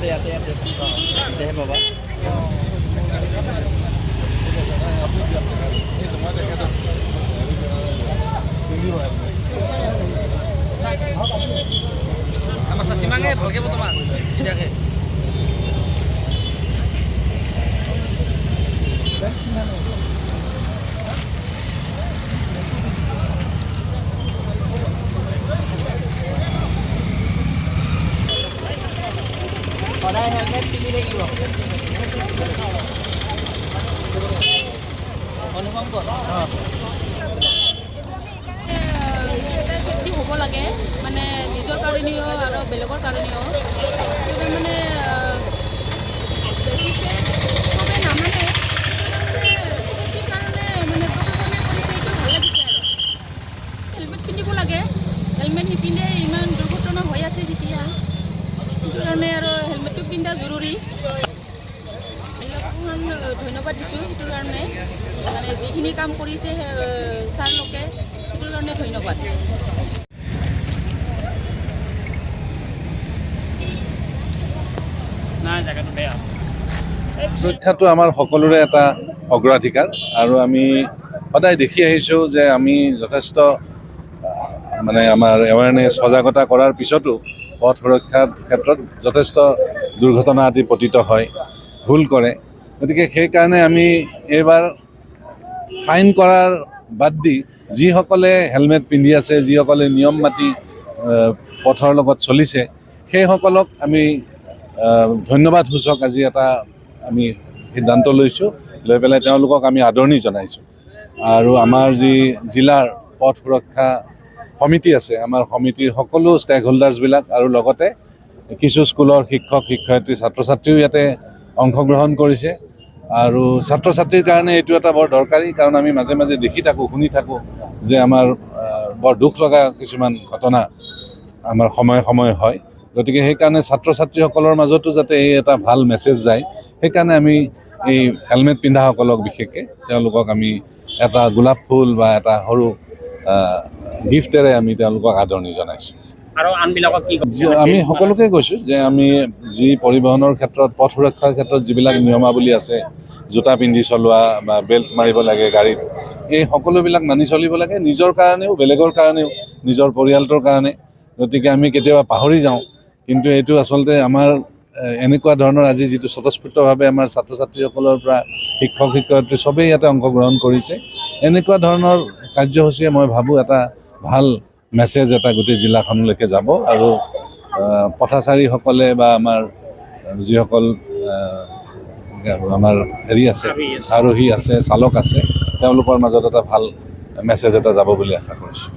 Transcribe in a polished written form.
ইয়াতে তেতিয়াহে পাবা। আমাৰ ছাতিমাঙে ভালকে বৰ্তমান ধুনীয়াকৈ সদায় হেলমেট পিন্ধি থাকিব। অনুভৱ কৰ সেফটি হ'ব লাগে, মানে নিজৰ কাৰণেও আৰু বেলেগৰ কাৰণেও। মানে বেছিকৈ চবেই নামানে, সেফটিৰ কাৰণে মানে প্ৰশাসনে কৰিছে, এইটো ভাল লাগিছে আৰু। হেলমেট পিন্ধিব লাগে, হেলমেট নিপিন্ধে ইমান দুৰ্ঘটনা হৈ আছে যেতিয়া, সেইটো কাৰণে আৰু হেলমেটটো পিন্ধা জৰুৰী। জিলাখন ধন্যবাদ দিছোঁ সেইটোৰ কাৰণে, মানে যিখিনি কাম কৰিছে ছাৰলোকে সেইটোৰ কাৰণে ধন্যবাদ। নাই জেগাটো বেয়া। সুৰক্ষাটো আমাৰ সকলোৰে এটা অগ্ৰাধিকাৰ আৰু আমি সদায় দেখি আহিছোঁ যে আমি যথেষ্ট মানে আমাৰ এৱাৰনেছ সজাগতা কৰাৰ পিছতো পথ সুৰক্ষাৰ ক্ষেত্ৰত যথেষ্ট দুৰ্ঘটনা আদি পতিত হয়, ভুল কৰে। গতিকে সেইকাৰণে আমি এইবাৰ ফাইন কৰাৰ বাদ দি যিসকলে হেলমেট পিন্ধি আছে, যিসকলে নিয়ম মাতি পথৰ লগত চলিছে, সেইসকলক আমি ধন্যবাদ সূচক আজি এটা আমি সিদ্ধান্ত লৈছোঁ, লৈ পেলাই তেওঁলোকক আমি আদৰণি জনাইছোঁ। আৰু আমাৰ যি জিলাৰ পথ সুৰক্ষা সমিতি আছে, আমাৰ সমিতিৰ সকলো ষ্টেক হোল্ডাৰ্ছবিলাক আৰু লগতে কিছু স্কুলৰ শিক্ষক শিক্ষয়িত্ৰী ছাত্ৰ ছাত্ৰীও ইয়াতে অংশগ্ৰহণ কৰিছে। আৰু ছাত্ৰ ছাত্ৰীৰ কাৰণে এইটো এটা বৰ দৰকাৰী, কাৰণ আমি মাজে মাজে দেখি থাকোঁ, শুনি থাকোঁ যে আমাৰ বৰ দুখ লগা কিছুমান ঘটনা আমাৰ সময়ে সময়ে হয়। গতিকে সেইকাৰণে ছাত্ৰ ছাত্ৰীসকলৰ মাজতো যাতে এই এটা ভাল মেছেজ যায়, সেইকাৰণে আমি এই হেলমেট পিন্ধাসকলক বিশেষকৈ তেওঁলোকক আমি এটা গোলাপ ফুল বা এটা সৰু গিফ্টেৰে আমি তেওঁলোকক আদৰণি জনাইছোঁ। আৰু আনবিলাকক কি আমি সকলোকে কৈছোঁ যে আমি যি পৰিবহণৰ ক্ষেত্ৰত পথ সুৰক্ষাৰ ক্ষেত্ৰত যিবিলাক নিয়মাৱলী আছে, জোতা পিন্ধি চলোৱা বা বেল্ট মাৰিব লাগে গাড়ীত, এই সকলোবিলাক মানি চলিব লাগে, নিজৰ কাৰণেও বেলেগৰ কাৰণেও, নিজৰ পৰিয়ালটোৰ কাৰণে। গতিকে আমি কেতিয়াবা পাহৰি যাওঁ, কিন্তু এইটো আচলতে আমাৰ এনেকুৱা ধৰণৰ আজি যিটো স্বতঃস্ফূৰ্তভাৱে আমাৰ ছাত্ৰ ছাত্ৰীসকলৰ পৰা শিক্ষক শিক্ষয়িত্ৰী চবেই ইয়াতে অংশগ্ৰহণ কৰিছে, এনেকুৱা ধৰণৰ কাৰ্যসূচীয়ে মই ভাবোঁ এটা ভাল মেছেজ এটা গোটেই জিলাখনলৈকে যাব। আৰু পথচাৰীসকলে বা আমাৰ যিসকল আমাৰ হেৰি আছে, আৰোহী আছে, চালক আছে, তেওঁলোকৰ মাজত এটা ভাল মেছেজ এটা যাব বুলি আশা কৰিছোঁ।